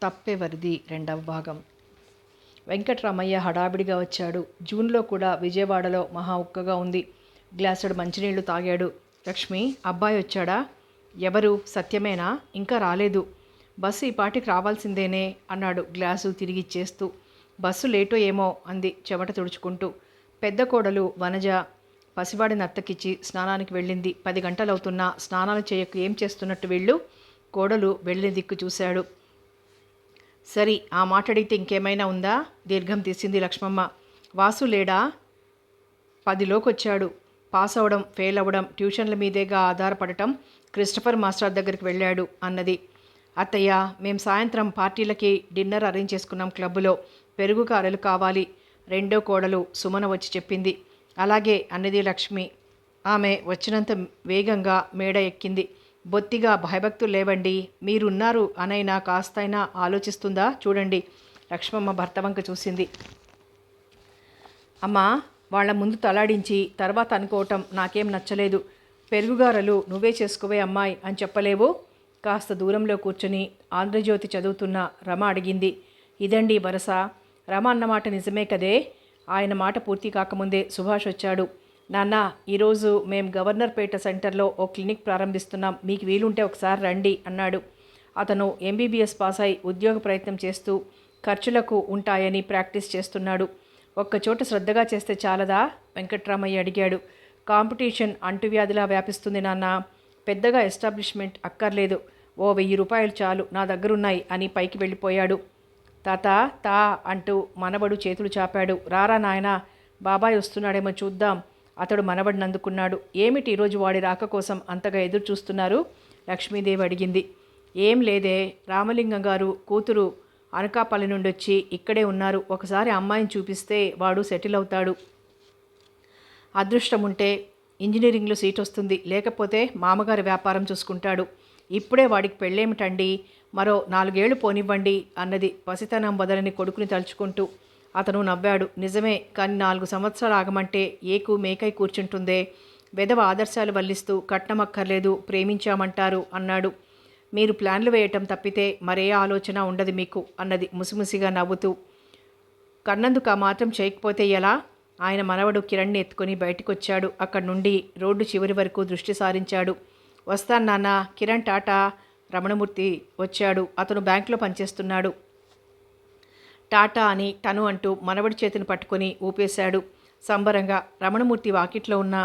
తప్పెవరిది రెండవ భాగం. వెంకట్రామయ్య హడావిడిగా వచ్చాడు. జూన్లో కూడా విజయవాడలో మహా ఉక్కగా ఉంది. గ్లాసుడు మంచినీళ్లు తాగాడు. లక్ష్మి, అబ్బాయి వచ్చాడా? ఎవరు? సత్యమేనా? ఇంకా రాలేదు. బస్సు ఈ పాటికి రావాల్సిందేనే అన్నాడు గ్లాసు తిరిగిచ్చేస్తూ. బస్సు లేటో ఏమో అంది చెమట తుడుచుకుంటూ. పెద్ద కోడలు వనజ పసివాడిని అత్తకిచ్చి స్నానానికి వెళ్ళింది. 10 గంటలవుతున్నా స్నానాలు చేయకు ఏం చేస్తున్నట్టు వీళ్ళు? కోడలు వెళ్ళిన దిక్కు చూశాడు. సరి, ఆ మాట అడిగితే ఇంకేమైనా ఉందా? దీర్ఘం తీసింది లక్ష్మమ్మ. వాసు లేడా? 10లోకొచ్చాడు. పాస్ అవడం, ఫెయిల్ అవ్వడం, ట్యూషన్ల మీదేగా ఆధారపడటం. క్రిస్టఫర్ మాస్టర్ దగ్గరికి వెళ్ళాడు అన్నది. అత్తయ్య, మేం సాయంత్రం పార్టీలకి డిన్నర్ అరేంజ్ చేసుకున్నాం క్లబ్బులో. పెరుగు కారలు కావాలి. రెండో కోడలు సుమన వచ్చి చెప్పింది. అలాగే అన్నది లక్ష్మి. ఆమె వచ్చినంత వేగంగా మేడ ఎక్కింది. బొత్తిగా భయభక్తులు లేవండి, మీరున్నారు అనైనా కాస్తైనా ఆలోచిస్తుందా చూడండి. లక్ష్మమ్మ భర్త వంక చూసింది. అమ్మా, వాళ్ళ ముందు తలాడించి తర్వాత అనుకోవటం నాకేం నచ్చలేదు. పెరుగుగారలు నువ్వే చేసుకోవే అమ్మాయి అని చెప్పలేవు? కాస్త దూరంలో కూర్చొని ఆంధ్రజ్యోతి చదువుతున్న రమ అడిగింది. ఇదండి వరస. రమ అన్నమాట నిజమే కదే? ఆయన మాట పూర్తి కాకముందే సుభాష్ వచ్చాడు. నాన్న, ఈరోజు మేం గవర్నర్పేట సెంటర్లో ఓ క్లినిక్ ప్రారంభిస్తున్నాం, మీకు వీలుంటే ఒకసారి రండి అన్నాడు. అతను ఎంబీబీఎస్ పాస్ అయి ఉద్యోగ ప్రయత్నం చేస్తూ ఖర్చులకు ఉంటాయని ప్రాక్టీస్ చేస్తున్నాడు. ఒక్కచోట శ్రద్ధగా చేస్తే చాలదా? వెంకట్రామయ్య అడిగాడు. కాంపిటీషన్ అంటువ్యాధిలా వ్యాపిస్తుంది నాన్న. పెద్దగా ఎస్టాబ్లిష్మెంట్ అక్కర్లేదు. ఓ 1000 రూపాయలు చాలు, నా దగ్గరున్నాయి అని పైకి వెళ్ళిపోయాడు. తాత తా అంటూ మనవడు చేతులు చాపాడు. రారా నాయనా, బాబాయ్ వస్తున్నాడేమో చూద్దాం. అతడు మనవడిని అందుకున్నాడు. ఏమిటి ఈరోజు వాడి రాక కోసం అంతగా ఎదురు చూస్తున్నారు? లక్ష్మీదేవి అడిగింది. ఏం లేదే, రామలింగం గారు కూతురు అనకాపల్లి నుండి వచ్చి ఇక్కడే ఉన్నారు. ఒకసారి అమ్మాయిని చూపిస్తే వాడు సెటిల్ అవుతాడు. అదృష్టం ఉంటే ఇంజనీరింగ్లో సీట్ వస్తుంది, లేకపోతే మామగారి వ్యాపారం చూసుకుంటాడు. ఇప్పుడే వాడికి పెళ్ళేమిటండి, మరో 4 ఏళ్ళు పోనివ్వండి అన్నది పసితనం వదలని కొడుకుని తలుచుకుంటూ. అతను నవ్వాడు. నిజమే, కానీ 4 సంవత్సరాలు ఆగమంటే ఏకు మేకై కూర్చుంటుందే. వెధవ ఆదర్శాలు వల్లిస్తూ కట్నమక్కర్లేదు, ప్రేమించామంటారు అన్నాడు. మీరు ప్లాన్లు వేయటం తప్పితే మరే ఆలోచన ఉండదు మీకు అన్నది ముసిముసిగా నవ్వుతూ. కన్నందుకు ఆ మాత్రం చేయకపోతే ఎలా? ఆయన మనవడు కిరణ్ని ఎత్తుకొని బయటకొచ్చాడు. అక్కడి నుండి రోడ్డు చివరి వరకు దృష్టి సారించాడు. వస్తాను నాన్న. కిరణ్ టాటా. రమణమూర్తి వచ్చాడు. అతను బ్యాంకులో పనిచేస్తున్నాడు. టాటా అని టను అంటూ మనవడి చేతిని పట్టుకొని ఊపేశాడు సంబరంగా. రమణమూర్తి వాకిట్లో ఉన్న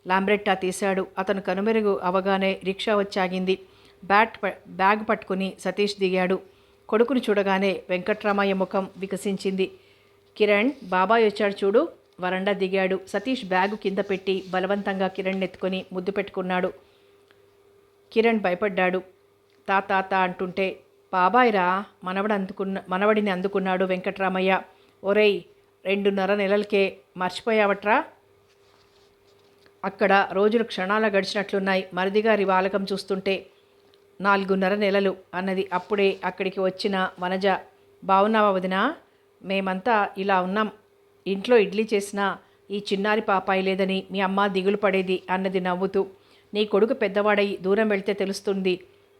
లాంబ్రెట్టా తీశాడు. అతను కనుమెరుగు అవగానే రిక్షా వచ్చాగింది. బ్యాగ్ పట్టుకుని సతీష్ దిగాడు. కొడుకుని చూడగానే వెంకట్రామయ్య ముఖం వికసించింది. కిరణ్, బాబాయ్ వచ్చాడు చూడు. వరండా దిగాడు. సతీష్ బ్యాగు కింద పెట్టి బలవంతంగా కిరణ్ ఎత్తుకొని ముద్దు పెట్టుకున్నాడు. కిరణ్ భయపడ్డాడు. తాత అంటుంటే. బాబాయిరా, మనవడిని అందుకున్నాడు వెంకట్రామయ్య. ఒరేయ్, 2.5 నెలలకే మర్చిపోయావట్రా? అక్కడ రోజులు క్షణాల గడిచినట్లున్నాయి మరిదిగారి వాలకం చూస్తుంటే. 4.5 నెలలు అన్నది అప్పుడే అక్కడికి వచ్చిన వనజ. బావున్నావా వదినా? మేమంతా ఇలా ఉన్నాం. ఇంట్లో ఇడ్లీ చేసినా ఈ చిన్నారి పాపాయి లేదని మీ అమ్మ దిగులు పడేది అన్నది నవ్వుతూ. నీ కొడుకు పెద్దవాడై దూరం వెళ్తే తెలుస్తుంది.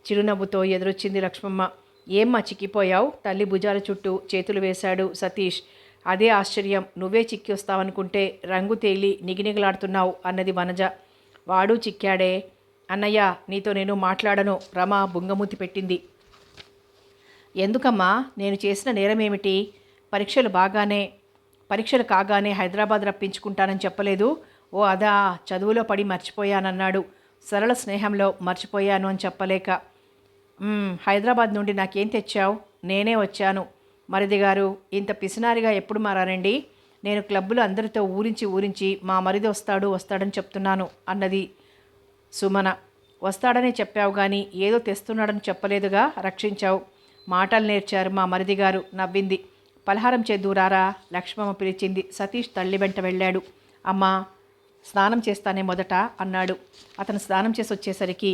చిరునవ్వుతో ఎదురొచ్చింది లక్ష్మమ్మ. ఏమ్మా చిక్కిపోయావు? తల్లి భుజాల చుట్టూ చేతులు వేశాడు సతీష్. అదే ఆశ్చర్యం, నువ్వే చిక్కి వస్తావనుకుంటే రంగు తేలి నిగినిగలాడుతున్నావు అన్నది వనజ. వాడు చిక్కాడే. అన్నయ్య, నీతో నేను మాట్లాడను. రమ బుంగమూతి పెట్టింది. ఎందుకమ్మా? నేను చేసిన నేరమేమిటి? పరీక్షలు కాగానే హైదరాబాద్ రప్పించుకుంటానని చెప్పలేదు? ఓ అదా, చదువులో పడి మర్చిపోయానన్నాడు. సరళ స్నేహంలో మర్చిపోయాను అని చెప్పలేక. హైదరాబాద్ నుండి నాకేం తెచ్చావు? నేనే వచ్చాను. మరిది గారు ఇంత పిసినారిగా ఎప్పుడు మారారండి? నేను క్లబ్బులు అందరితో ఊరించి మా మరిది వస్తాడని చెప్తున్నాను అన్నది సుమన. వస్తాడనే చెప్పావు కానీ ఏదో తెస్తున్నాడని చెప్పలేదుగా, రక్షించావు. మాటలు నేర్చారు మా మరిది గారు నవ్వింది. పలహారం చేద్దూరారా? లక్ష్మమ్మ పిలిచింది. సతీష్ తల్లి వెంట వెళ్ళాడు. అమ్మా, స్నానం చేస్తానే మొదట అన్నాడు. అతను స్నానం చేసి వచ్చేసరికి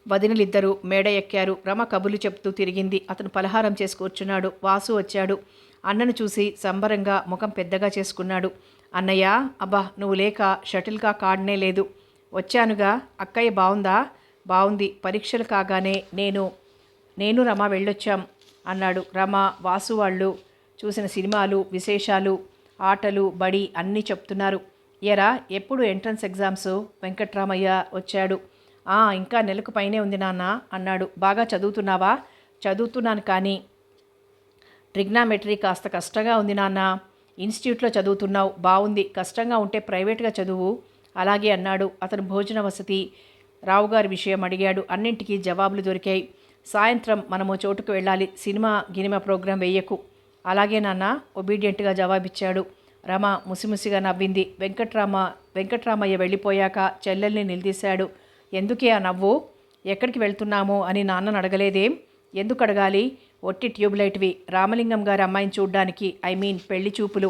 వదినలిద్దరూ మేడ ఎక్కారు. రమ కబుర్లు చెప్తూ తిరిగింది. అతను పలహారం చేసి కూర్చున్నాడు. వాసు వచ్చాడు. అన్నను చూసి సంబరంగా ముఖం పెద్దగా చేసుకున్నాడు. అన్నయ్య, అబ్బా నువ్వు లేక షటిల్కా ఆడనే లేదు. వచ్చానుగా. అక్కయ్య బావుందా? బావుంది. పరీక్షలు కాగానే నేను నేను రమ వెళ్ళొచ్చాం అన్నాడు. రమ, వాసు వాళ్ళు చూసిన సినిమాలు, విశేషాలు, ఆటలు, బడి అన్నీ చెప్తున్నారు. ఎరా ఎప్పుడు ఎంట్రన్స్ ఎగ్జామ్స్? వెంకట్రామయ్య వచ్చాడు. ఇంకా నెలకు పైనే ఉంది నాన్న అన్నాడు. బాగా చదువుతున్నావా? చదువుతున్నాను, కానీ ట్రిగ్నామెట్రీ కాస్త కష్టంగా ఉంది నాన్న. ఇన్స్టిట్యూట్లో చదువుతున్నావు, బాగుంది. కష్టంగా ఉంటే ప్రైవేట్గా చదువు. అలాగే అన్నాడు. అతను భోజన వసతి, రావుగారి విషయం అడిగాడు. అన్నింటికీ జవాబులు దొరికాయి. సాయంత్రం మనము చోటుకు వెళ్ళాలి, సినిమా గినిమా ప్రోగ్రాం వెయ్యకు. అలాగే నాన్న ఒబీడియంట్గా జవాబిచ్చాడు. రమ ముసిముసిగా నవ్వింది. వెంకట్రామయ్య వెళ్ళిపోయాక చెల్లెల్ని నిలదీశాడు. ఎందుకే ఆ నవ్వు? ఎక్కడికి వెళ్తున్నాము అని నాన్నను అడగలేదేం? ఎందుకు అడగాలి? ఒట్టి ట్యూబ్లైట్వి. రామలింగం గారి అమ్మాయిని చూడ్డానికి, పెళ్లి చూపులు.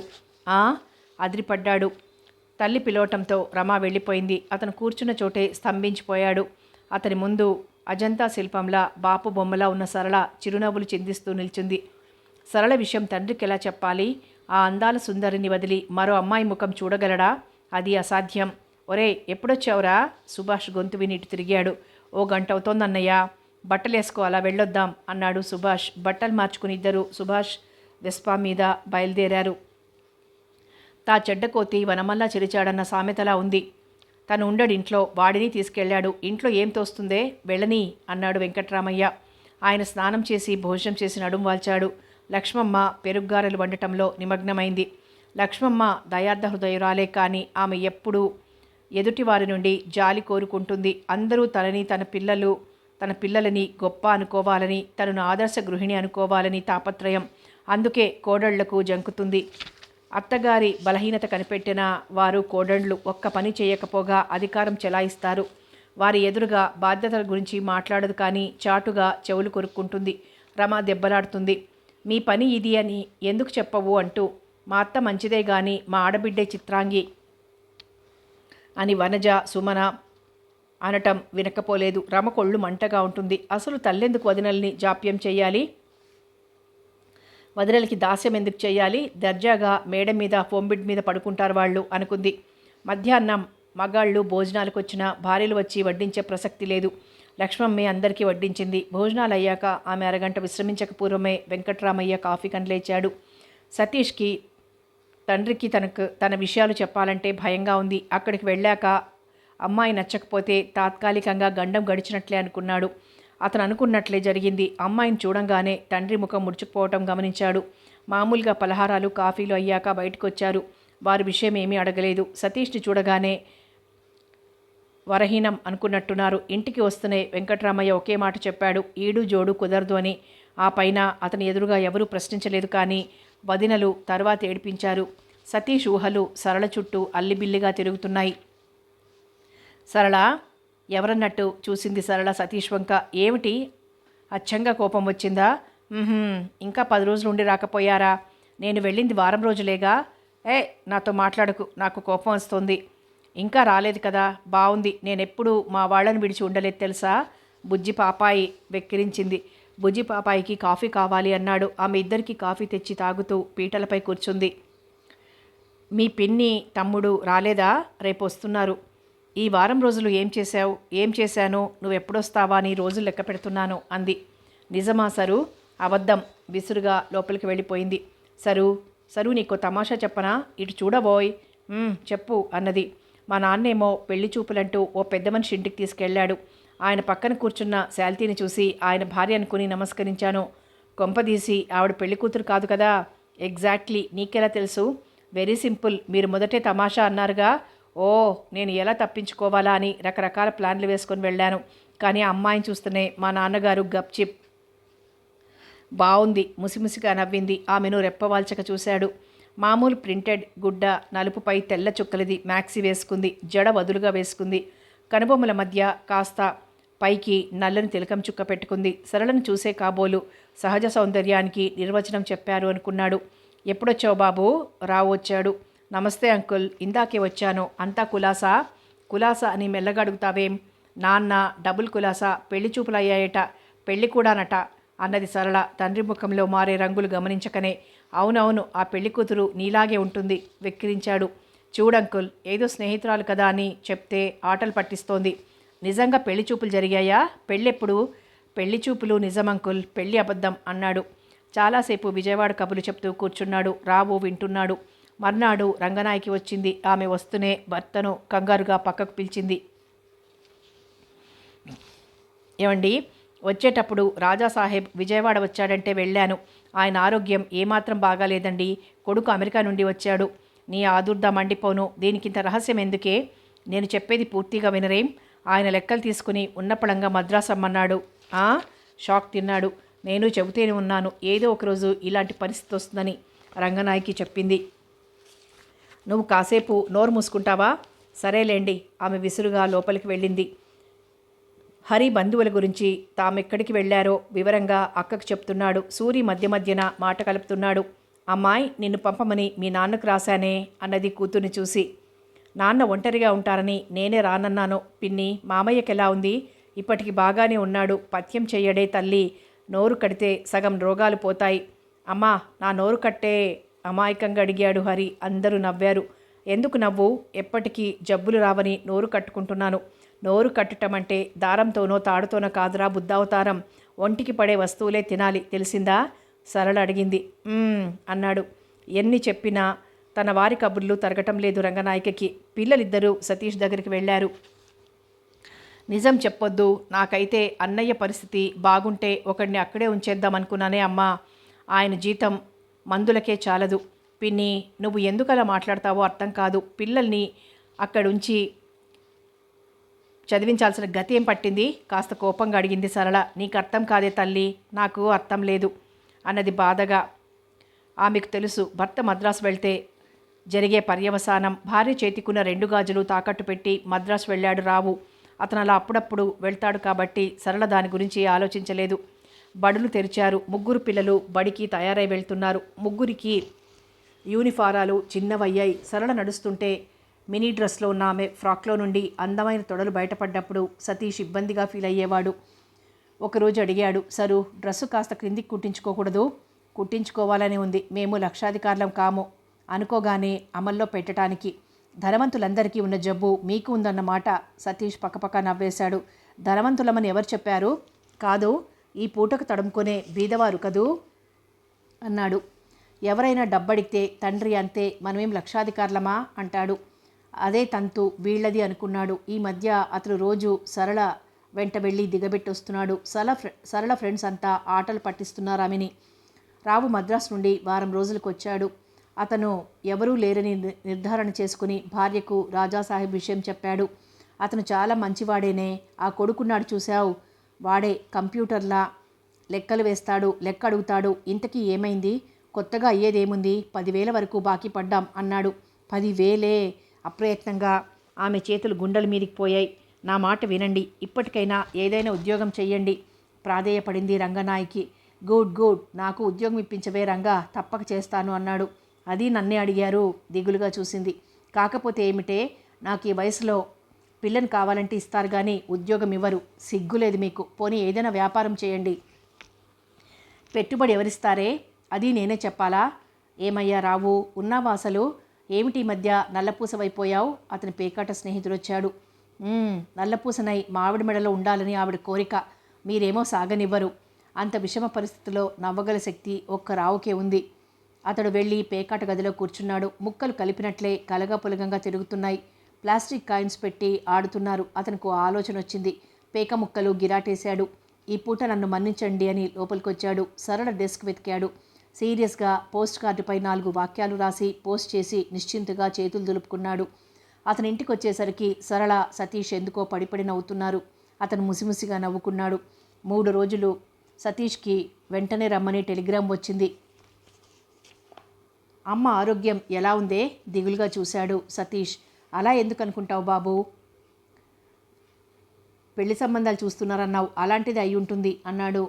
అదిరిపడ్డాడు. తల్లి పిలవటంతో రమ వెళ్ళిపోయింది. అతను కూర్చున్న చోటే స్తంభించిపోయాడు. అతని ముందు అజంతా శిల్పంలా, బాపు బొమ్మలా ఉన్న సరళ చిరునవ్వులు చిందిస్తూ నిల్చుంది. సరళ విషయం తండ్రికి ఎలా చెప్పాలి? ఆ అందాల సుందరిని వదిలి మరో అమ్మాయి ముఖం చూడగలడా? అది అసాధ్యం. ఒరే, ఎప్పుడొచ్చావురా? సుభాష్ గొంతు విని ఇటు తిరిగాడు. 1 గంట అవుతోందన్నయ్య. బట్టలేసుకో, అలా వెళ్ళొద్దాం అన్నాడు సుభాష్. బట్టలు మార్చుకుని ఇద్దరు సుభాష్ వెస్పా మీద బయలుదేరారు. తా చెడ్డకోతి వనమల్లా చెరిచాడన్న సామెతలా ఉంది. తను ఉండడింట్లో, వాడిని తీసుకెళ్లాడు. ఇంట్లో ఏం తోస్తుందే, వెళ్ళని అన్నాడు వెంకట్రామయ్య. ఆయన స్నానం చేసి భోజనం చేసి నడుం వాల్చాడు. లక్ష్మమ్మ పెరుగ్గారెలు వండటంలో నిమగ్నమైంది. లక్ష్మమ్మ దయార్థ హృదయురాలే, కానీ ఆమె ఎప్పుడూ ఎదుటివారి నుండి జాలి కోరుకుంటుంది. అందరూ తన పిల్లలని గొప్ప అనుకోవాలని, తనను ఆదర్శ గృహిణి అనుకోవాలని తాపత్రయం. అందుకే కోడళ్లకు జంకుతుంది. అత్తగారి బలహీనత కనిపెట్టిన వారు కోడళ్లు ఒక్క పని చేయకపోగా అధికారం చెలాయిస్తారు. వారి ఎదురుగా బాధ్యతల గురించి మాట్లాడదు, కానీ చాటుగా చెవులు కొరుక్కుంటుంది. రమ దెబ్బలాడుతుంది. మీ పని ఇది అని ఎందుకు చెప్పవు అంటూ. మా అత్త మంచిదే గాని మా ఆడబిడ్డే చిత్రాంగి అని వనజ, సుమన అనటం వినకపోలేదు. రమ కొళ్ళు మంటగా ఉంటుంది. అసలు తల్లెందుకు వదినల్ని జాప్యం చేయాలి? వదినలకి దాస్యం ఎందుకు చేయాలి? దర్జాగా మేడ మీద, ఫోంబిడ్ మీద పడుకుంటారు వాళ్ళు అనుకుంది. మధ్యాహ్నం మగాళ్ళు భోజనాలకు వచ్చిన భార్యలు వచ్చి వడ్డించే ప్రసక్తి లేదు. లక్ష్మమ్మే అందరికీ వడ్డించింది. భోజనాలు అయ్యాక ఆమె అరగంట విశ్రమించక పూర్వమే వెంకట్రామయ్య కాఫీ కనిలేచాడు. సతీష్కి తండ్రికి తన విషయాలు చెప్పాలంటే భయంగా ఉంది. అక్కడికి వెళ్ళాక అమ్మాయి నచ్చకపోతే తాత్కాలికంగా గండం గడిచినట్లే అనుకున్నాడు. అతను అనుకున్నట్లే జరిగింది. అమ్మాయిని చూడంగానే తండ్రి ముఖం ముడుచుకుపోవటం గమనించాడు. మామూలుగా పలహారాలు, కాఫీలు అయ్యాక బయటకు వచ్చారు. వారి విషయం ఏమీ అడగలేదు. సతీష్ని చూడగానే వరహీనం అనుకున్నట్టున్నారు. ఇంటికి వస్తూనే వెంకట్రామయ్య ఒకే మాట చెప్పాడు, ఈడు జోడు కుదరదు అని. ఆ పైన అతని ఎదురుగా ఎవరూ ప్రశ్నించలేదు, కానీ వదినలు తర్వాత ఏడిపించారు. సతీష్ ఊహలు సరళ చుట్టూ అల్లిబిల్లిగా తిరుగుతున్నాయి. సరళ ఎవరన్నట్టు చూసింది సరళ సతీష్ వంక. ఏమిటి, అచ్చంగా కోపం వచ్చిందా? ఇంకా 10 రోజులు ఉండి రాకపోయారా? నేను వెళ్ళింది వారం రోజులేగా. నాతో మాట్లాడకు, నాకు కోపం వస్తుంది. ఇంకా రాలేదు కదా, బాగుంది. నేనెప్పుడు మా వాళ్ళని విడిచి ఉండలేదు తెలుసా? బుజ్జి పాపాయి వెక్కిరించింది. బుజ్జి పాపాయికి కాఫీ కావాలి అన్నాడు. ఆమె ఇద్దరికి కాఫీ తెచ్చి తాగుతూ పీటలపై కూర్చుంది. మీ పిన్ని తమ్ముడు రాలేదా? రేపు వస్తున్నారు. ఈ వారం రోజులు ఏం చేశాను? నువ్వెప్పుడొస్తావా అని రోజులు లెక్క పెడుతున్నాను అంది. నిజమా సరు? అబద్ధం. విసురుగా లోపలికి వెళ్ళిపోయింది. సరు నీకో తమాషా చెప్పనా? ఇటు చూడబోయ్. చెప్పు అన్నది. మా నాన్నేమో పెళ్లి చూపులంటూ ఓ పెద్ద మనిషి ఇంటికి తీసుకెళ్లాడు. ఆయన పక్కన కూర్చున్న శాల్తీని చూసి ఆయన భార్య అనుకుని నమస్కరించాను. కొంపదీసి ఆవిడ పెళ్లి కూతురు కాదు కదా? ఎగ్జాక్ట్లీ. నీకెలా తెలుసు? Very simple. మీరు మొదటే తమాషా అన్నారుగా. నేను ఎలా తప్పించుకోవాలా అని రకరకాల ప్లాన్లు వేసుకొని వెళ్ళాను. కానీ ఆ అమ్మాయిని చూస్తూనే మా నాన్నగారు గప్చిప్. బాగుంది. ముసిముసిగా నవ్వింది. ఆమెను రెప్పవాల్చక చూశాడు. మామూలు ప్రింటెడ్ గుడ్డ, నలుపుపై తెల్ల చుక్కలది మ్యాక్సీ వేసుకుంది. జడ వదులుగా వేసుకుంది. కనుబొమ్మల మధ్య కాస్త పైకి నల్లని తిలకం చుక్క పెట్టుకుంది. సరళను చూసే కాబోలు సహజ సౌందర్యానికి నిర్వచనం చెప్పారు అనుకున్నాడు. ఎప్పుడొచ్చావు బాబు? రావు వచ్చాడు. నమస్తే అంకుల్, ఇందాకే వచ్చాను. అంతా కులాసా అని మెల్లగా అడుగుతావేం? నాన్న డబుల్ కులాసా. పెళ్లి చూపులు అయ్యాయట, పెళ్లి కూడానట అన్నది సరళ తండ్రి ముఖంలో మారే రంగులు గమనించకనే. అవునవును, ఆ పెళ్లి కూతురు నీలాగే ఉంటుంది వెక్కిరించాడు. చూడంకుల్, ఏదో స్నేహితురాలు కదా అని చెప్తే ఆటలు పట్టిస్తోంది. నిజంగా పెళ్లి చూపులు జరిగాయా? పెళ్ళెప్పుడు? పెళ్లి చూపులు నిజం అంకుల్, పెళ్లి అబద్ధం అన్నాడు. చాలాసేపు విజయవాడ కబుర్లు చెప్తూ కూర్చున్నాడు. రావు వింటున్నాడు. మర్నాడు రంగనాయకి వచ్చింది. ఆమె వస్తూనే భర్తను కంగారుగా పక్కకు పిలిచింది. ఏమండి, వచ్చేటప్పుడు రాజాసాహెబ్ విజయవాడ వచ్చాడంటే వెళ్ళాను. ఆయన ఆరోగ్యం ఏమాత్రం బాగాలేదండి. కొడుకు అమెరికా నుండి వచ్చాడు. నీ ఆదుర్దా మండిపోను. దీనికింత రహస్యం ఎందుకే? నేను చెప్పేది పూర్తిగా వినరేం? ఆయన లెక్కలు తీసుకుని ఉన్నపళంగా మద్రాసు అమ్మన్నాడు. షాక్ తిన్నాడు. నేను చెబుతూనే ఉన్నాను, ఏదో ఒకరోజు ఇలాంటి పరిస్థితి వస్తుందని రంగనాయకి చెప్పింది. నువ్వు కాసేపు నోరు మూసుకుంటావా? సరేలేండి. ఆమె విసురుగా లోపలికి వెళ్ళింది. హరి బంధువుల గురించి తామెక్కడికి వెళ్లారో వివరంగా అక్కకు చెప్తున్నాడు. సూరి మధ్య మధ్యన మాట కలుపుతున్నాడు. అమ్మాయి, నిన్ను పంపమని మీ నాన్నకు రాశానే అన్నది కూతుర్ని చూసి. నాన్న ఒంటరిగా ఉంటారని నేనే రానన్నాను పిన్ని. మామయ్యకి ఎలా ఉంది? ఇప్పటికి బాగానే ఉన్నాడు. పథ్యం చెయ్యడే తల్లి. నోరు కడితే సగం రోగాలు పోతాయి. అమ్మా, నా నోరు కట్టే అమాయకంగా అడిగాడు హరి. అందరూ నవ్వారు. ఎందుకు నవ్వు? ఎప్పటికీ జబ్బులు రావని నోరు కట్టుకుంటున్నాను. నోరు కట్టడం అంటే దారంతోనో తాడుతోనో కాదురా బుద్ధావతారం. ఒంటికి పడే వస్తువులే తినాలి, తెలిసిందా? సరళ అడిగింది. అన్నాడు. ఎన్ని చెప్పినా తన వారి కబుర్లు తరగటం లేదు రంగనాయకకి. పిల్లలిద్దరూ సతీష్ దగ్గరికి వెళ్ళారు. నిజం చెప్పొద్దు. నాకైతే అన్నయ్య పరిస్థితి బాగుంటే ఒకడిని అక్కడే ఉంచేద్దామనుకున్నానే అమ్మా. ఆయన జీతం మందులకే చాలదు. పిన్ని, నువ్వు ఎందుకు అలా మాట్లాడతావో అర్థం కాదు. పిల్లల్ని అక్కడుంచి చదివించాల్సిన గతి ఏం పట్టింది? కాస్త కోపంగా అడిగింది సరళ. నీకు అర్థం కాదే తల్లి. నాకు అర్థం లేదు అన్నది బాధగా. ఆమెకు తెలుసు భర్త మద్రాసు వెళ్తే జరిగే పర్యవసానం. భార్య చేతికున్న 2 గాజులు తాకట్టు పెట్టి మద్రాసు వెళ్ళాడు రావు. అతను అలా అప్పుడప్పుడు వెళ్తాడు కాబట్టి సరళ దాని గురించి ఆలోచించలేదు. బడులు తెరిచారు. 3 పిల్లలు బడికి తయారై వెళ్తున్నారు. 3కి యూనిఫారాలు చిన్నవయ్యాయి. సరళ నడుస్తుంటే మినీ డ్రెస్లో ఉన్న ఆమె ఫ్రాక్లో నుండి అందమైన తొడలు బయటపడ్డప్పుడు సతీష్ ఇబ్బందిగా ఫీల్ అయ్యేవాడు. ఒకరోజు అడిగాడు, సరు, డ్రెస్సు కాస్త క్రిందికి కుట్టించుకోకూడదు? కుట్టించుకోవాలని ఉంది. మేము లక్షాధికారులం కాము. అనుకోగానే అమల్లో పెట్టడానికి. ధనవంతులందరికీ ఉన్న జబ్బు మీకు ఉందన్నమాట. సతీష్ పక్కపక్క నవ్వేశాడు. ధనవంతులమని ఎవరు చెప్పారు? కాదు, ఈ పూటకు తడుముకునే బీదవారు కదూ అన్నాడు. ఎవరైనా డబ్బడిగితే తండ్రి అంతే, మనమేం లక్షాధికారులమా అంటాడు. అదే తంతు వీళ్ళది అనుకున్నాడు. ఈ మధ్య అతను రోజు సరళ వెంట వెళ్ళి దిగబెట్టొస్తున్నాడు. సరళ ఫ్రెండ్స్ అంతా ఆటలు పట్టిస్తున్నారు ఆమెని. రావు మద్రాసు నుండి వారం రోజులకు వచ్చాడు. అతను ఎవరూ లేరని నిర్ధారణ చేసుకుని భార్యకు రాజాసాహెబ్ విషయం చెప్పాడు. అతను చాలా మంచివాడేనే. ఆ కొడుకున్నాడు చూశావు, వాడే కంప్యూటర్లా లెక్కలు వేస్తాడు, లెక్క అడుగుతాడు. ఇంతకీ ఏమైంది? కొత్తగా అయ్యేదేముంది? 10,000 వరకు బాకీ పడ్డాం అన్నాడు. 10,000? అప్రయత్నంగా ఆమె చేతులు గుండెల మీదికి పోయాయి. నా మాట వినండి. ఇప్పటికైనా ఏదైనా ఉద్యోగం చెయ్యండి ప్రాధేయపడింది రంగనాయకి. గుడ్, నాకు ఉద్యోగం ఇప్పించవే రంగా, తప్పక చేస్తాను అన్నాడు. అది నన్నే అడిగారు. దిగులుగా చూసింది. కాకపోతే ఏమిటే, నాకు ఈ వయసులో పిల్లని కావాలంటే ఇస్తారు కానీ ఉద్యోగం ఇవ్వరు. సిగ్గులేదు మీకు. పోనీ ఏదైనా వ్యాపారం చేయండి. పెట్టుబడి ఎవరిస్తారే? అది నేనే చెప్పాలా? ఏమయ్యా రావు, ఉన్నావా అసలు? ఏమిటి మధ్య నల్లపూసవైపోయావు? అతని పేకాట స్నేహితుడొచ్చాడు. నల్లపూసనై మావిడి మెడలో ఉండాలని ఆవిడ కోరిక. మీరేమో సాగనివ్వరు. అంత విషమ పరిస్థితిలో నవ్వగల శక్తి ఒక్క రావుకే ఉంది. అతడు వెళ్ళి పేకాట గదిలో కూర్చున్నాడు. ముక్కలు కలిపినట్లే కలగపులగంగా తిరుగుతున్నాయి. ప్లాస్టిక్ కాయిన్స్ పెట్టి ఆడుతున్నారు. అతనికి ఆలోచన వచ్చింది. పేక ముక్కలు గిరాటేశాడు. ఈ పూట నన్ను మన్నించండి అని లోపలికొచ్చాడు. సరళ డెస్క్ వెతికాడు. సీరియస్గా పోస్ట్ కార్డుపై 4 వాక్యాలు రాసి పోస్ట్ చేసి నిశ్చింతగా చేతులు దులుపుకున్నాడు. అతని ఇంటికి వచ్చేసరికి సరళ, సతీష్ ఎందుకో పడిపడి నవ్వుతున్నారు. అతను ముసిముసిగా నవ్వుకున్నాడు. 3 రోజులు సతీష్కి వెంటనే రమ్మని టెలిగ్రామ్ వచ్చింది. అమ్మ ఆరోగ్యం ఎలా ఉందే? దిగులుగా చూశాడు సతీష్. అలా ఎందుకు అనుకుంటావు బాబు? పెళ్లి సంబంధాలు చూస్తున్నారన్నావు, అలాంటిది అయి ఉంటుంది అన్నాడు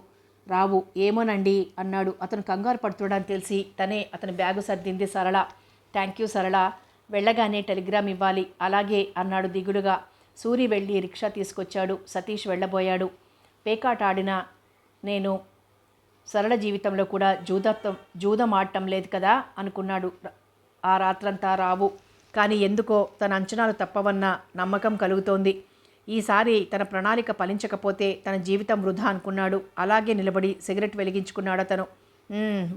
రావు. ఏమోనండి అన్నాడు. అతను కంగారు పడుతున్నాడని తెలిసి తనే అతని బ్యాగు సర్దింది సరళ. థ్యాంక్ యూ సరళ, వెళ్ళగానే టెలిగ్రామ్ ఇవ్వాలి. అలాగే అన్నాడు దిగులుగా. సూరి వెళ్ళి రిక్షా తీసుకొచ్చాడు. సతీష్ వెళ్ళబోయాడు. పేకాట ఆడిన నేను సరళ జీవితంలో కూడా జూదం ఆడటం లేదు కదా అనుకున్నాడు ఆ రాత్రంతా రావు. కానీ ఎందుకో తన అంచనాలు తప్పవన్న నమ్మకం కలుగుతోంది. ఈసారి తన ప్రణాళిక ఫలించకపోతే తన జీవితం వృధా అనుకున్నాడు. అలాగే నిలబడి సిగరెట్ వెలిగించుకున్నాడు అతను.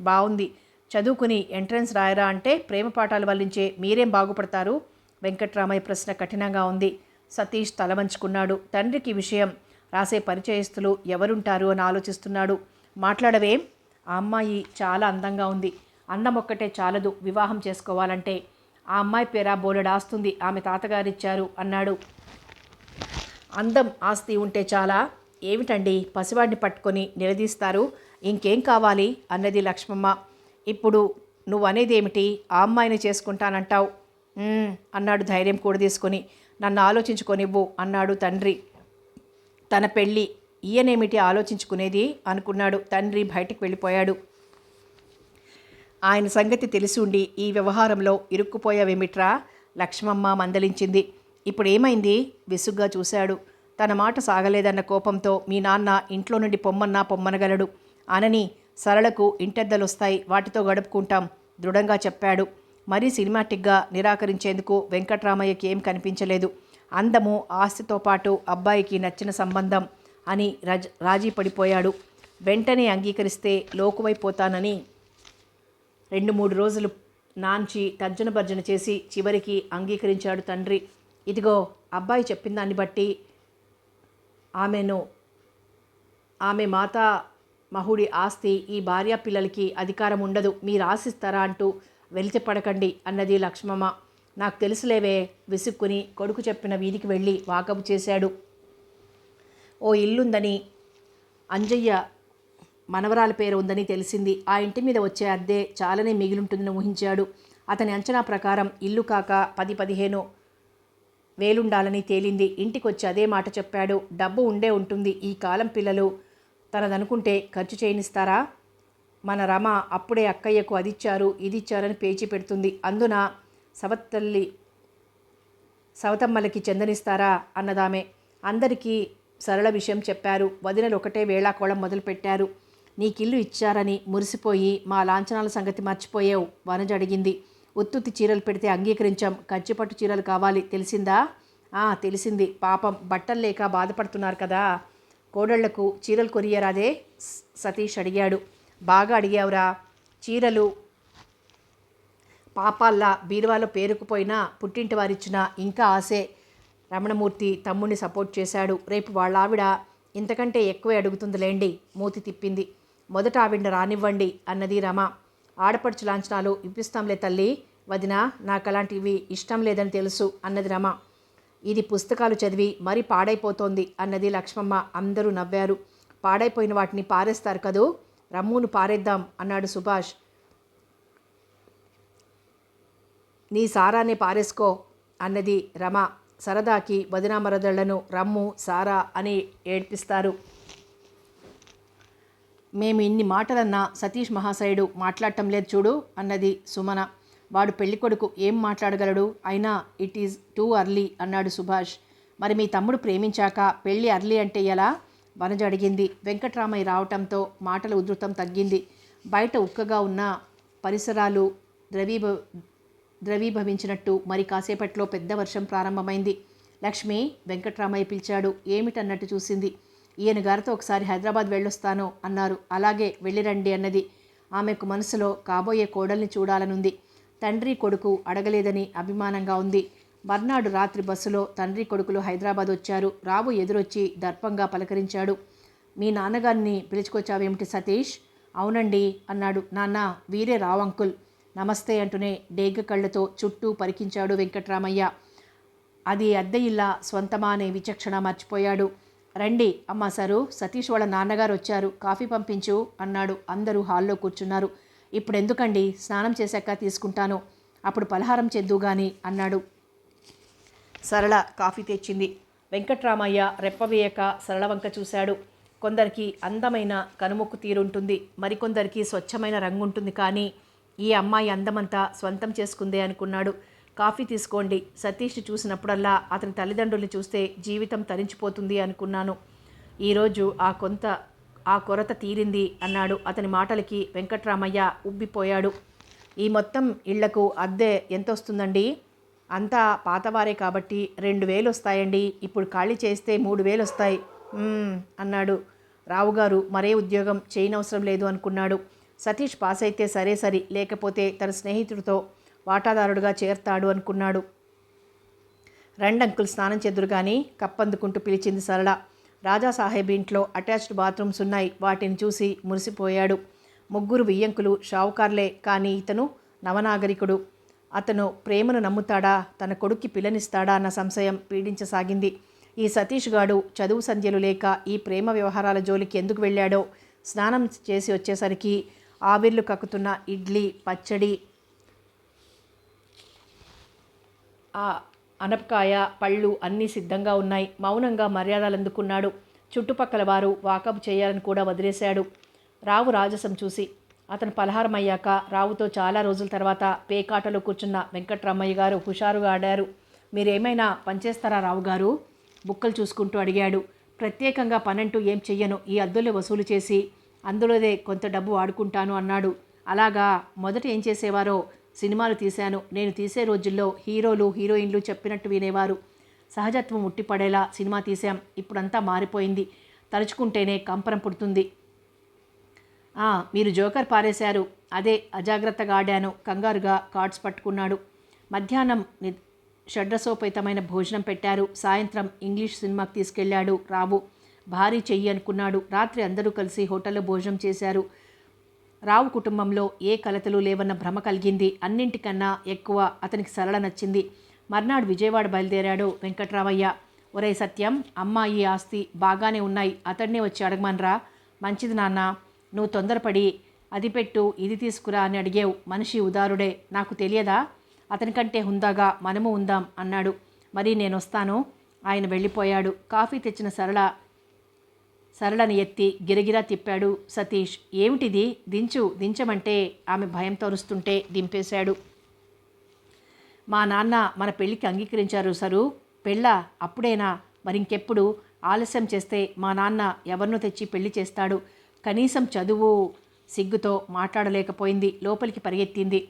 బాగుంది. చదువుకుని ఎంట్రన్స్ రాయరా అంటే ప్రేమ పాఠాలు వల్లించే మీరేం బాగుపడతారు? వెంకట్రామయ్య ప్రశ్న కఠినంగా ఉంది. సతీష్ తల వంచుకున్నాడు. తండ్రికి విషయం రాసే పరిచయస్తులు ఎవరుంటారు అని ఆలోచిస్తున్నాడు. మాట్లాడవేం? ఆ అమ్మాయి చాలా అందంగా ఉంది. అందం ఒక్కటే చాలదు వివాహం చేసుకోవాలంటే. ఆ అమ్మాయి పేర బోలెడాస్తుంది ఆమె తాతగారిచ్చారు అన్నాడు. అందం ఆస్తి ఉంటే చాలా? ఏమిటండి పసివాడిని పట్టుకొని నిలదీస్తారు? ఇంకేం కావాలి అన్నది లక్ష్మమ్మ. ఇప్పుడు నువ్వనేదేమిటి? ఆ అమ్మాయిని చేసుకుంటానంటావు? అన్నాడు ధైర్యం కూడదీసుకొని. నన్ను ఆలోచించుకొనివ్వు అన్నాడు తండ్రి. తన పెళ్ళి ఈయనేమిటి ఆలోచించుకునేది అనుకున్నాడు. తండ్రి బయటికి వెళ్ళిపోయాడు. ఆయన సంగతి తెలిసి ఉండి ఈ వ్యవహారంలో ఇరుక్కుపోయావేమిట్రా? లక్ష్మమ్మ మందలించింది. ఇప్పుడేమైంది? విసుగ్గా చూశాడు. తన మాట సాగలేదన్న కోపంతో మీ నాన్న ఇంట్లో నుండి పొమ్మన్నా పొమ్మనగలడు. అనని సరళకు ఇంటెద్దలొస్తాయి, వాటితో గడుపుకుంటాం దృఢంగా చెప్పాడు. మరీ సినిమాటిక్గా నిరాకరించేందుకు వెంకట్రామయ్యకి ఏం కనిపించలేదు. అందము ఆస్తితో పాటు అబ్బాయికి నచ్చిన సంబంధం అని రాజీ పడిపోయాడు. వెంటనే అంగీకరిస్తే లోకువైపోతానని 2-3 రోజులు నాంచి తర్జన భర్జన చేసి చివరికి అంగీకరించాడు తండ్రి. ఇదిగో అబ్బాయి చెప్పిన దాన్ని బట్టి ఆమె మాతా మహుడి ఆస్తి ఈ భార్యా పిల్లలకి అధికారం ఉండదు, మీరు ఆశిస్తారా అంటూ వెలితిపడకండి అన్నది లక్ష్మమ్మ. నాకు తెలుసులేవే విసుక్కుని కొడుకు చెప్పిన వీధికి వెళ్ళి వాకబు చేశాడు. ఓ ఇల్లుందని, అంజయ్య మనవరాల పేరు ఉందని తెలిసింది. ఆ ఇంటి మీద వచ్చే అద్దె చాలానే మిగిలింటుందని ఊహించాడు. అతని అంచనా ప్రకారం ఇల్లు కాక 10-15 వేలుండాలని తేలింది. ఇంటికొచ్చి అదే మాట చెప్పాడు. డబ్బు ఉండే ఉంటుంది. ఈ కాలం పిల్లలు తనదనుకుంటే ఖర్చు చేయనిస్తారా? మన రమ అప్పుడే అక్కయ్యకు అదిచ్చారు ఇదిచ్చారని పేచీ పెడుతుంది. అందున సవతమ్మలకి చెందనిస్తారా అన్నదామె. అందరికీ సరళ విషయం చెప్పారు. వదినలు ఒకటే వేళాకోళం మొదలుపెట్టారు. నీకిల్లు ఇచ్చారని మురిసిపోయి మా లాంఛనాల సంగతి మర్చిపోయావు వనజ అడిగింది. ఉత్తుత్తి చీరలు పెడితే అంగీకరించాం, కంచిపట్టు చీరలు కావాలి, తెలిసిందా? తెలిసింది. పాపం బట్టలు లేక బాధపడుతున్నారు కదా. కోడళ్లకు చీరలు కొనియరాదే? సతీష్ అడిగాడు. బాగా అడిగావురా. చీరలు పాపాల్లా బీరువాలో పేరుకుపోయినా పుట్టింటి వారిచ్చిన ఇంకా ఆశే. రమణమూర్తి తమ్ముడిని సపోర్ట్ చేశాడు. రేపు వాళ్ళ ఆవిడ ఇంతకంటే ఎక్కువే అడుగుతుందిలేండి. మూతి తిప్పింది. మొదట ఆవిడ రానివ్వండి అన్నది రమ. ఆడపడుచు లాంఛనాలు ఇప్పిస్తాంలే తల్లి. వదిన నాకలాంటివి ఇష్టం లేదని తెలుసు అన్నది రమ. ఇది పుస్తకాలు చదివి మరీ పాడైపోతోంది అన్నది లక్ష్మమ్మ. అందరూ నవ్వారు. పాడైపోయిన వాటిని పారేస్తారు కదూ, రమ్మును పారేద్దాం అన్నాడు సుభాష్. నీ సారానే పారేసుకో అన్నది రమ. సరదాకి వదిన మరదళ్లను రమ్ము సారా అని ఏడ్పిస్తారు. మేము ఇన్ని మాటలన్నా సతీష్ మహాశయుడు మాట్లాడటం లేదు చూడు అన్నది సుమన. వాడు పెళ్ళికొడుకు, ఏం మాట్లాడగలడు? అయినా ఇట్ ఈజ్ టూ అర్లీ అన్నాడు సుభాష్. మరి మీ తమ్ముడు ప్రేమించాక పెళ్ళి అర్లీ అంటే ఎలా? వనజ అడిగింది. వెంకట్రామయ్య రావటంతో మాటల ఉధృతం తగ్గింది. బయట ఉక్కగా ఉన్న పరిసరాలు ద్రవీభవించినట్టు మరి కాసేపట్లో పెద్ద వర్షం ప్రారంభమైంది. లక్ష్మి, వెంకట్రామయ్య పిలిచాడు. ఏమిటన్నట్టు చూసింది. ఈయన గారితో ఒకసారి హైదరాబాద్ వెళ్ళొస్తాను అన్నారు. అలాగే వెళ్ళిరండి అన్నది. ఆమెకు మనసులో కాబోయే కోడల్ని చూడాలనుంది. తండ్రి కొడుకు అడగలేదని అభిమానంగా ఉంది. మర్నాడు రాత్రి బస్సులో తండ్రి కొడుకులు హైదరాబాద్ వచ్చారు. రావు ఎదురొచ్చి దర్పంగా పలకరించాడు. మీ నాన్నగారిని పిలుచుకొచ్చావేమిటి సతీష్? అవునండి అన్నాడు. నాన్న, వీరే రావు అంకుల్. నమస్తే అంటూనే డేగ కళ్ళతో చుట్టూ పరికించాడు వెంకట్రామయ్య. అది అద్దె ఇల్లా స్వంతమా అనే విచక్షణ మర్చిపోయాడు. రండి అమ్మా సరు, సతీష్ వాళ్ళ నాన్నగారు వచ్చారు, కాఫీ పంపించు అన్నాడు. అందరూ హాల్లో కూర్చున్నారు. ఇప్పుడెందుకండి, స్నానం చేశాక తీసుకుంటాను, అప్పుడు పలహారం చేద్దుగాని అన్నాడు. సరళ కాఫీ తెచ్చింది. వెంకట్రామయ్య రెప్పవేయక సరళ వంక చూశాడు. కొందరికి అందమైన కనుముక్కు తీరుంటుంది, మరికొందరికి స్వచ్ఛమైన రంగుంటుంది. కానీ ఈ అమ్మాయి అందమంతా స్వంతం చేసుకుందే అనుకున్నాడు. కాఫీ తీసుకోండి. సతీష్ని చూసినప్పుడల్లా అతని తల్లిదండ్రుల్ని చూస్తే జీవితం తరించిపోతుంది అనుకున్నాను. ఈరోజు ఆ కొరత తీరింది అన్నాడు. అతని మాటలకి వెంకట్రామయ్య ఉబ్బిపోయాడు. ఈ మొత్తం ఇళ్లకు అద్దె ఎంత వస్తుందండి? అంతా పాతవారే కాబట్టి 2,000 వస్తాయండి. ఇప్పుడు ఖాళీ చేస్తే 3,000 వస్తాయి. అన్నాడు. రావుగారు మరే ఉద్యోగం చేయనవసరం లేదు అనుకున్నాడు. సతీష్ పాస్ అయితే సరే సరి, లేకపోతే తన స్నేహితుడితో వాటాదారుడుగా చేరతాడు అనుకున్నాడు. రెండంకుల్ స్నానం చెదురు కానీ కప్పందుకుంటూ పిలిచింది సరళ. రాజాసాహెబ్ ఇంట్లో అటాచ్డ్ బాత్రూమ్స్ ఉన్నాయి. వాటిని చూసి మురిసిపోయాడు. ముగ్గురు వియ్యంకులు షావుకార్లే, కానీ ఇతను నవనాగరికుడు. అతను ప్రేమను నమ్ముతాడా, తన కొడుక్కి పిల్లనిస్తాడా అన్న సంశయం పీడించసాగింది. ఈ సతీష్ గాడు చదువు సంధ్యలు లేక ఈ ప్రేమ వ్యవహారాల జోలికి ఎందుకు వెళ్ళాడో. స్నానం చేసి వచ్చేసరికి ఆవిర్లు కక్కుతున్న ఇడ్లీ, పచ్చడి, ఆ అనపకాయ, పళ్ళు అన్నీ సిద్ధంగా ఉన్నాయి. మౌనంగా మర్యాదలు అందుకున్నాడు. చుట్టుపక్కల వారు వాకపు చేయాలని కూడా వదిలేశాడు. రావు రాజసం చూసి. అతను పలహారం అయ్యాక రావుతో చాలా రోజుల తర్వాత పేకాటలో కూర్చున్న వెంకట్రామయ్య గారు హుషారుగా ఆడారు. మీరేమైనా పనిచేస్తారా రావు గారు? బుక్కలు చూసుకుంటూ అడిగాడు. ప్రత్యేకంగా పనంటూ ఏం చెయ్యను. ఈ అద్దులు వసూలు చేసి అందులోదే కొంత డబ్బు వాడుకుంటాను అన్నాడు. అలాగా, మొదట ఏం చేసేవారో? సినిమాలు తీశాను. నేను తీసే రోజుల్లో హీరోలు హీరోయిన్లు చెప్పినట్టు వినేవారు. సహజత్వం ఉట్టిపడేలా సినిమా తీశాం. ఇప్పుడంతా మారిపోయింది. తలుచుకుంటేనే కంపరం పుడుతుంది. మీరు జోకర్ పారేశారు. అదే అజాగ్రత్తగా ఆడాను. కంగారుగా కార్డ్స్ పట్టుకున్నాడు. మధ్యాహ్నం షడ్రసోపేతమైన భోజనం పెట్టారు. సాయంత్రం ఇంగ్లీష్ సినిమాకి తీసుకెళ్లాడు రావు. భారీ చెయ్యి అనుకున్నాడు. రాత్రి అందరూ కలిసి హోటల్లో భోజనం చేశారు. రావు కుటుంబంలో ఏ కలతలు లేవన్న భ్రమ కలిగింది. అన్నింటికన్నా ఎక్కువ అతనికి సరళ నచ్చింది. మర్నాడు విజయవాడ బయలుదేరాడు వెంకట్రామయ్య. ఒరే సత్యం, అమ్మాయి ఆస్తి బాగానే ఉన్నాయి. అతడినే వచ్చి అడగమనరా? మంచిది నాన్న. నువ్వు తొందరపడి అది పెట్టు ఇది తీసుకురా అని అడిగేవు. మనిషి ఉదారుడే. నాకు తెలియదా? అతనికంటే హుందాగా మనము ఉందాం అన్నాడు. మరి నేను వస్తాను. ఆయన వెళ్ళిపోయాడు. కాఫీ తెచ్చిన సరళని ఎత్తి గిరగిరా తిప్పాడు సతీష్. ఏమిటిది? దించమంటే ఆమె భయంతో అరుస్తుంటే దింపేశాడు. మా నాన్న మన పెళ్ళికి అంగీకరించారు సరు. పెళ్ళా? అప్పుడేనా? మరింకెప్పుడు? ఆలస్యం చేస్తే మా నాన్న ఎవరినో తెచ్చి పెళ్లి చేస్తాడు. కనీసం చదువు. సిగ్గుతో మాట్లాడలేకపోయింది. లోపలికి పరిగెత్తింది.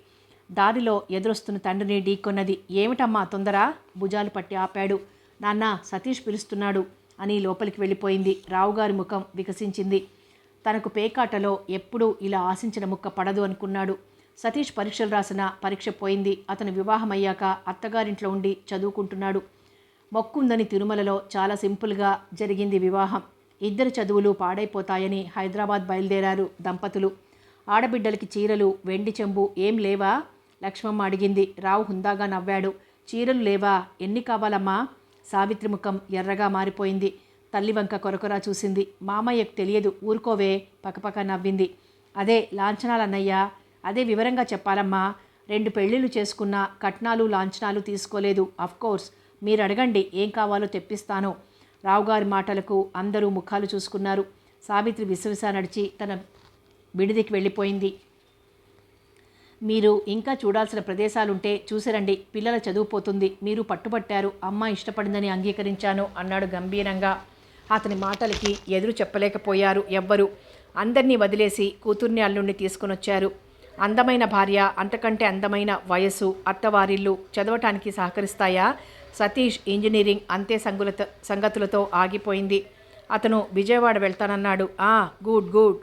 దారిలో ఎదురొస్తున్న తండ్రిని ఢీకొన్నది. ఏమిటమ్మా తొందర? భుజాలు పట్టి ఆపాడు. నాన్న, సతీష్ పిలుస్తున్నాడు అని లోపలికి వెళ్ళిపోయింది. రావుగారి ముఖం వికసించింది. తనకు పేకాటలో ఎప్పుడూ ఇలా ఆశించిన ముక్క పడదు అనుకున్నాడు. సతీష్ పరీక్షలు రాసిన పరీక్ష పోయింది. అతను వివాహమయ్యాక అత్తగారింట్లో ఉండి చదువుకుంటున్నాడు. మొక్కుందని తిరుమలలో చాలా సింపుల్గా జరిగింది వివాహం. ఇద్దరు చదువులు పాడైపోతాయని హైదరాబాద్ బయలుదేరారు దంపతులు. ఆడబిడ్డలకి చీరలు, వెండి చెంబు ఏం లేవా? లక్ష్మమ్మ అడిగింది. రావు హుందాగా నవ్వాడు. చీరలు లేవా? ఎన్ని కావాలమ్మా? సావిత్రి ముఖం ఎర్రగా మారిపోయింది. తల్లి వంక కొరకొరా చూసింది. మామయ్యకు తెలియదు, ఊరుకోవే. పకపక నవ్వింది. అదే లాంఛనాలన్నయ్యా. అదే వివరంగా చెప్పాలమ్మా. 2 పెళ్ళిళ్ళు చేసుకున్నా కట్నాలు లాంఛనాలు తీసుకోలేదు. అఫ్కోర్స్ మీరు అడగండి, ఏం కావాలో తెప్పిస్తాను. రావుగారి మాటలకు అందరూ ముఖాలు చూసుకున్నారు. సావిత్రి విసవిసా నడిచి తన విడిదికి వెళ్ళిపోయింది. మీరు ఇంకా చూడాల్సిన ప్రదేశాలుంటే చూసిరండి. పిల్లల చదువుపోతుంది. మీరు పట్టుబట్టారు. అమ్మ ఇష్టపడిందని అంగీకరించాను అన్నాడు గంభీరంగా. అతని మాటలకి ఎదురు చెప్పలేకపోయారు ఎవ్వరూ. అందరినీ వదిలేసి కూతుర్ని అల్లుణ్ణి తీసుకునొచ్చారు. అందమైన భార్య, అంతకంటే అందమైన వయసు, అత్తవారిల్లు చదవటానికి సహకరిస్తాయా? సతీష్ ఇంజనీరింగ్ అంతే సంగతులతో ఆగిపోయింది. అతను విజయవాడ వెళ్తానన్నాడు.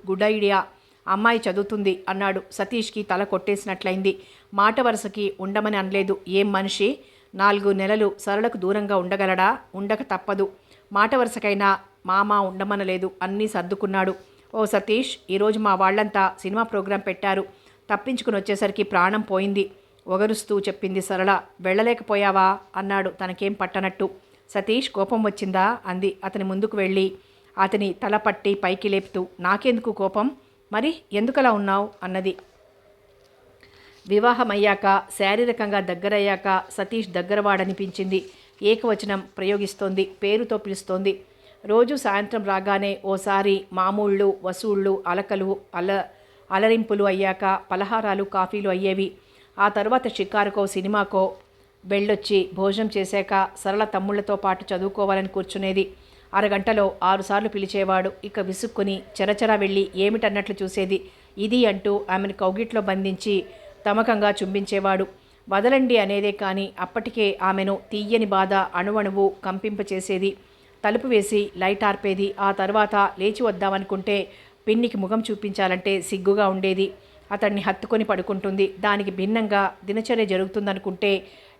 Good idea. అమ్మాయి చదువుతుంది అన్నాడు. సతీష్కి తల కొట్టేసినట్లయింది. మాట వరుసకి ఉండమని అనలేదు. ఏం మనిషి! 4 నెలలు సరళకు దూరంగా ఉండగలడా? ఉండక తప్పదు. మాట వరుసకైనా మామ ఉండమనలేదు. అన్నీ సర్దుకున్నాడు. ఓ సతీష్, ఈరోజు మా వాళ్ళంతా సినిమా ప్రోగ్రాం పెట్టారు. తప్పించుకుని వచ్చేసరికి ప్రాణం పోయింది ఒగరుస్తూ చెప్పింది సరళ. వెళ్ళలేకపోయావా అన్నాడు తనకేం పట్టనట్టు. సతీష్, కోపం వచ్చిందా అంది అతని ముందుకు వెళ్ళి అతని తల పట్టి పైకి లేపుతూ. నాకెందుకు కోపం? మరి ఎందుకలా ఉన్నావు అన్నది. వివాహమయ్యాక, శారీరకంగా దగ్గరయ్యాక సతీష్ దగ్గరవాడనిపించింది. ఏకవచనం ప్రయోగిస్తోంది. పేరుతో పిలుస్తోంది. రోజు సాయంత్రం రాగానే ఓసారి మామూళ్ళు, వసూళ్ళు, అలకలు, అలరింపులు అయ్యాక పలహారాలు, కాఫీలు అయ్యేవి. ఆ తర్వాత షికారుకో, సినిమాకో వెళ్ళొచ్చి భోజనం చేశాక సరళ తమ్ముళ్లతో పాటు చదువుకోవాలని కూర్చునేది. అరగంటలో 6 సార్లు పిలిచేవాడు. ఇక విసుక్కుని చెరచెర వెళ్ళి ఏమిటన్నట్లు చూసేది. ఇది అంటూ ఆమెను కౌగిట్లో బంధించి తమకంగా చుంబించేవాడు. వదలండి అనేదే కానీ అప్పటికే ఆమెను తీయని బాధ అణువణువు కంపింపచేసేది. తలుపు వేసి లైట్ ఆర్పేది. ఆ తర్వాత లేచి వద్దామనుకుంటే పిన్నికి ముఖం చూపించాలంటే సిగ్గుగా ఉండేది. అతన్ని హత్తుకొని పడుకుంటుంది. దానికి భిన్నంగా దినచర్య జరుగుతుందనుకుంటే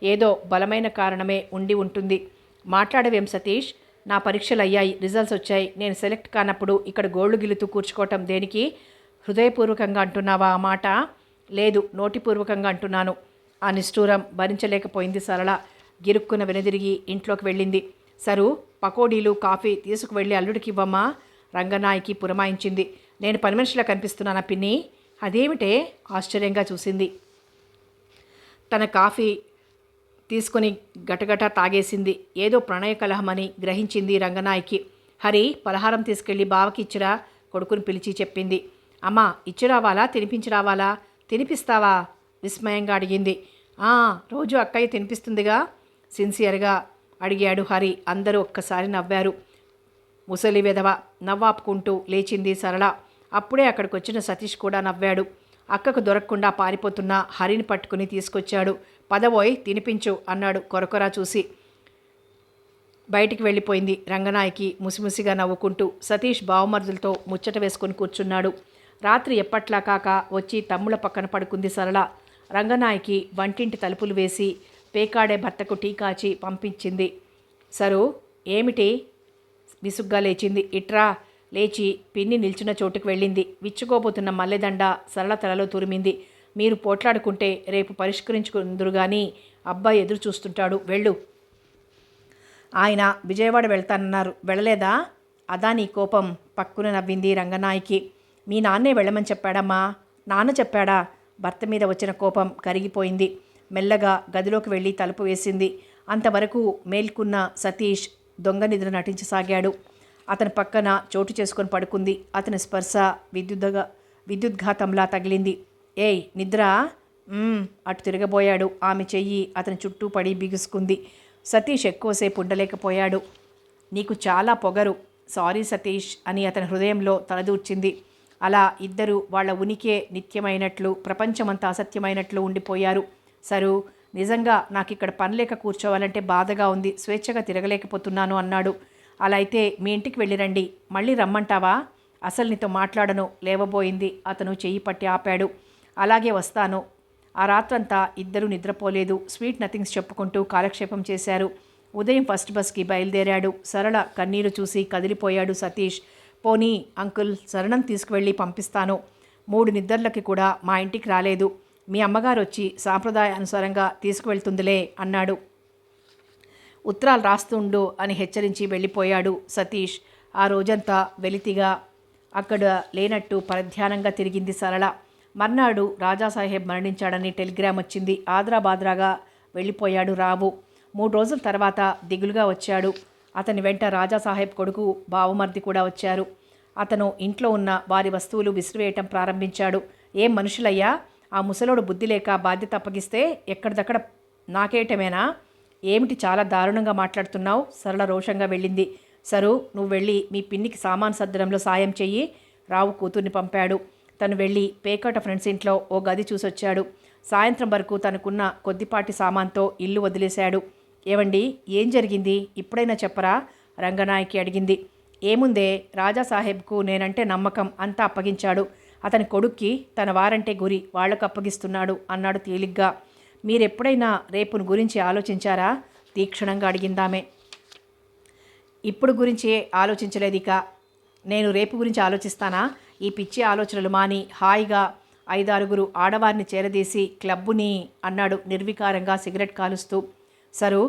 ఏదో బలమైన కారణమే ఉండి ఉంటుంది. మాట్లాడవేం సతీష్, నా పరీక్షలు అయ్యాయి, రిజల్ట్స్ వచ్చాయి, నేను సెలెక్ట్ కానప్పుడు ఇక్కడ గోళ్లు గిలుతూ కూర్చుకోవటం దేనికి? హృదయపూర్వకంగా అంటున్నావా ఆ మాట? లేదు, నోటిపూర్వకంగా అంటున్నాను. ఆ నిష్ఠూరం భరించలేకపోయింది సరళ. గిరుక్కున వెనుదిరిగి ఇంట్లోకి వెళ్ళింది. సరు, పకోడీలు కాఫీ తీసుకువెళ్ళి అల్లుడికి ఇవ్వమ్మా, రంగనాయకి పురమాయించింది. నేను పని మనిషిలా కనిపిస్తున్నానా పిన్ని? అదేమిటే? ఆశ్చర్యంగా చూసింది. తన కాఫీ తీసుకుని గటగట తాగేసింది. ఏదో ప్రణయ కలహమని గ్రహించింది రంగనాయకి. హరి, పలహారం తీసుకెళ్ళి బావకి ఇచ్చిరా, కొడుకుని పిలిచి చెప్పింది. అమ్మా, ఇచ్చి రావాలా తినిపించి రావాలా? తినిపిస్తావా? విస్మయంగా అడిగింది. రోజు అక్కయ్య తినిపిస్తుందిగా, సిన్సియర్గా అడిగాడు హరి. అందరూ ఒక్కసారి నవ్వారు. ముసలి వెధవ, నవ్వాపుకుంటూ లేచింది సరళ. అప్పుడే అక్కడికి వచ్చిన సతీష్ కూడా నవ్వాడు. అక్కకు దొరకకుండా పారిపోతున్న హరిని పట్టుకుని తీసుకొచ్చాడు. పదవోయ్ తినిపించు అన్నాడు కొరకొరా చూసి. బయటికి వెళ్ళిపోయింది రంగనాయకి ముసిముసిగా నవ్వుకుంటూ. సతీష్ బావమరుదులతో ముచ్చట వేసుకొని కూర్చున్నాడు. రాత్రి ఎప్పట్లా కాక వచ్చి తమ్ముళ్ళ పక్కన పడుకుంది సరళ. రంగనాయకి వంటింటి తలుపులు వేసి పేకాడే భర్తకు టీ కాచి పంపించింది. సరు, ఏమిటి? విసుగ్గా లేచింది. ఇట్రా. లేచి పిన్ని నిల్చున్న చోటుకు వెళ్ళింది. విచ్చుకోబోతున్న మల్లెదండ సరళ తలలో తురిమింది. మీరు పోట్లాడుకుంటే రేపు పరిష్కరించుకుందురు గాని అబ్బాయి ఎదురు చూస్తుంటాడు, వెళ్ళు. ఆయన విజయవాడ వెళ్తానన్నారు, వెళ్ళలేదా? అదా నీ కోపం? పక్కున నవ్వింది రంగనాయకి. మీ నాన్నే వెళ్ళమని చెప్పాడమ్మా. నాన్న చెప్పాడా? భర్త మీద వచ్చిన కోపం కరిగిపోయింది. మెల్లగా గదిలోకి వెళ్ళి తలుపు వేసింది. అంతవరకు మేల్కున్న సతీష్ దొంగ నిద్ర నటించసాగాడు. అతని పక్కన చోటు చేసుకొని పడుకుంది. అతని స్పర్శ విద్యుద్ఘాతంలా తగిలింది. ఏయ్ నిద్ర? అటు తిరగబోయాడు. ఆమె చెయ్యి అతని చుట్టూ పడి బిగుసుకుంది. సతీష్ ఎక్కువసేపు ఉండలేకపోయాడు. నీకు చాలా పొగరు. సారీ సతీష్ అని అతని హృదయంలో తలదూర్చింది. అలా ఇద్దరు వాళ్ళ ఉనికే నిత్యమైనట్లు, ప్రపంచమంతా అసత్యమైనట్లు ఉండిపోయారు. సరు, నిజంగా నాకు ఇక్కడ పనిలేక కూర్చోవాలంటే బాధగా ఉంది, స్వేచ్ఛగా తిరగలేకపోతున్నాను అన్నాడు. అలా అయితే మీ ఇంటికి వెళ్ళిరండి, మళ్ళీ రమ్మంటావా? అసలు నీతో మాట్లాడను. లేవబోయింది. అతను చెయ్యి పట్టి ఆపాడు. అలాగే వస్తాను. ఆ రాత్రంతా ఇద్దరూ నిద్రపోలేదు. స్వీట్ నథింగ్స్ చెప్పుకుంటూ కాలక్షేపం చేశారు. ఉదయం ఫస్ట్ బస్కి బయలుదేరాడు. సరళ కన్నీరు చూసి కదిలిపోయాడు సతీష్. పోనీ అంకుల్, సరణం తీసుకువెళ్ళి పంపిస్తాను. 3 నిద్రలకి కూడా మా ఇంటికి రాలేదు. మీ అమ్మగారు వచ్చి సాంప్రదాయానుసారంగా తీసుకువెళ్తుందిలే అన్నాడు. ఉత్తరాలు రాస్తుండు అని హెచ్చరించి వెళ్ళిపోయాడు సతీష్. ఆ రోజంతా వెలితిగా అక్కడ లేనట్టు పరధ్యానంగా తిరిగింది సరళ. మర్నాడు రాజాసాహెబ్ మరణించాడని టెలిగ్రామ్ వచ్చింది. ఆద్రాబాద్రాగా వెళ్ళిపోయాడు రావు. 3 రోజుల తర్వాత దిగులుగా వచ్చాడు. అతని వెంట రాజాసాహెబ్ కొడుకు బావమర్ది కూడా వచ్చారు. అతను ఇంట్లో ఉన్న వారి వస్తువులు విసిరివేయటం ప్రారంభించాడు. ఏం మనుషులయ్యా, ఆ ముసలోడు బుద్ధి లేక బాధ్యత అప్పగిస్తే ఎక్కడిదక్కడ నాకేయటమేనా? ఏమిటి చాలా దారుణంగా మాట్లాడుతున్నావు? సరళ రోషంగా వెళ్ళింది. సరు, నువ్వు వెళ్ళి మీ పిన్నికి సామాను సర్దడంలో సాయం చెయ్యి. రావు కూతుర్ని పంపాడు. తను వెళ్ళి పేకాట ఫ్రెండ్స్ ఇంట్లో ఓ గది చూసొచ్చాడు. సాయంత్రం వరకు తనకున్న కొద్దిపాటి సామాన్తో ఇల్లు వదిలేశాడు. ఏవండి, ఏం జరిగింది ఇప్పుడైనా చెప్పరా? రంగనాయకి అడిగింది. ఏముందే, రాజాసాహెబ్కు నేనంటే నమ్మకం, అంతా అప్పగించాడు. అతని కొడుక్కి తన వారంటే గురి, వాళ్లకు అప్పగిస్తున్నాడు అన్నాడు తేలిగ్గా. మీరెప్పుడైనా రేపును గురించి ఆలోచించారా? తీక్షణంగా అడిగిందామే. ఇప్పుడు గురించే ఆలోచించలేదిక. నేను రేపు గురించి ఆలోచిస్తానా? ఈ పిచ్చి ఆలోచనలు మాని హాయిగా 5-6 ఆడవారిని చేరదీసి క్లబ్బుని అన్నాడు నిర్వికారంగా సిగరెట్ కాలుస్తూ. సరు,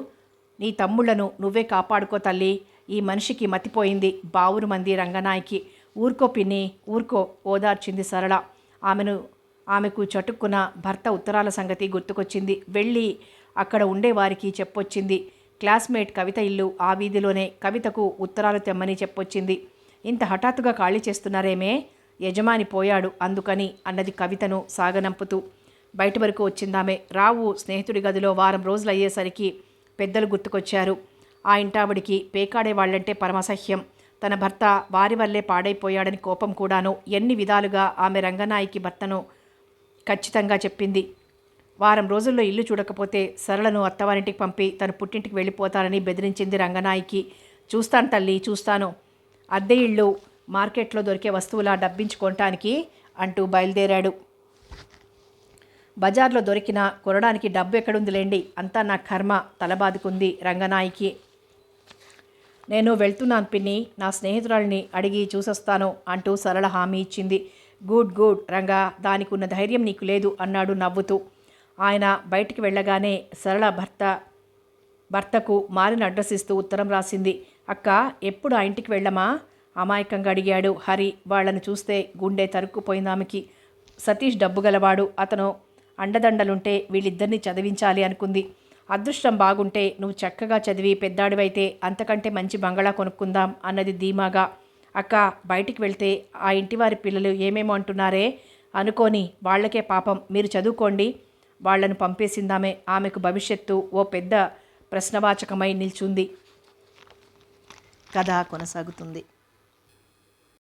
నీ తమ్ముళ్లను నువ్వే కాపాడుకో తల్లి. ఈ మనిషికి మతిపోయింది. బావురు మంది రంగనాయకి. ఊరుకో పిన్ని, ఊరుకో ఓదార్చింది సరళ. ఆమెకు చటుక్కున భర్త ఉత్తరాల సంగతి గుర్తుకొచ్చింది. వెళ్ళి అక్కడ ఉండేవారికి చెప్పొచ్చింది. క్లాస్మేట్ కవిత ఇల్లు ఆ వీధిలోనే. కవితకు ఉత్తరాలు తెమ్మని చెప్పొచ్చింది. ఇంత హఠాత్తుగా ఖాళీ చేస్తున్నారేమే? యజమాని పోయాడు అందుకని అన్నది కవితను సాగనంపుతూ. బయట వరకు వచ్చిందామె. రావు స్నేహితుడి గదిలో వారం రోజులు అయ్యేసరికి పెద్దలు గుర్తుకొచ్చారు. ఆ ఇంటావిడికి పేకాడే వాళ్ళంటే పరమసహ్యం. తన భర్త వారి వల్లే పాడైపోయాడని కోపం కూడాను. ఎన్ని విధాలుగా ఆమె రంగనాయకి భర్తను ఖచ్చితంగా చెప్పింది. వారం రోజుల్లో ఇల్లు చూడకపోతే సరళను అత్తవారింటికి పంపి తన పుట్టింటికి వెళ్ళిపోతానని బెదిరించింది రంగనాయకి. చూస్తాను తల్లి, చూస్తాను. అద్దె ఇళ్ళు మార్కెట్లో దొరికే వస్తువులా డబ్బించుకోవటానికి అంటూ బయలుదేరాడు. బజార్లో దొరికిన కొనడానికి డబ్బు ఎక్కడుందిలేండి, అంతా నా కర్మ తలబాదుకుంది రంగనాయకి. నేను వెళ్తున్నాను పిన్ని, నా స్నేహితురాలిని అడిగి చూసొస్తాను అంటూ సరళ హామీ ఇచ్చింది. గుడ్ గుడ్ రంగా, దానికి ఉన్న ధైర్యం నీకు లేదు అన్నాడు నవ్వుతూ. ఆయన బయటికి వెళ్ళగానే సరళ భర్తకు మారిన అడ్రస్ ఇస్తూ ఉత్తరం రాసింది. అక్క, ఎప్పుడు ఆ ఇంటికి వెళ్ళమా అమాయకంగా అడిగాడు హరి. వాళ్లను చూస్తే గుండె తరుక్కుపోయిందామెకి. సతీష్ డబ్బు గలవాడు, అతను అండదండలుంటే వీళ్ళిద్దరినీ చదివించాలి అనుకుంది. అదృష్టం బాగుంటే నువ్వు చక్కగా చదివి పెద్దాడివైతే అంతకంటే మంచి బంగళా కొనుక్కుందాం అన్నది ధీమాగా. అక్క, బయటికి వెళ్తే ఆ ఇంటివారి పిల్లలు ఏమేమో అంటున్నారే అనుకోని, వాళ్లకే పాపం, మీరు చదువుకోండి. వాళ్లను పంపేసిందామే. ఆమెకు భవిష్యత్తు ఓ పెద్ద ప్రశ్నవాచకమై నిల్చుంది. కథ కొనసాగుతుంది.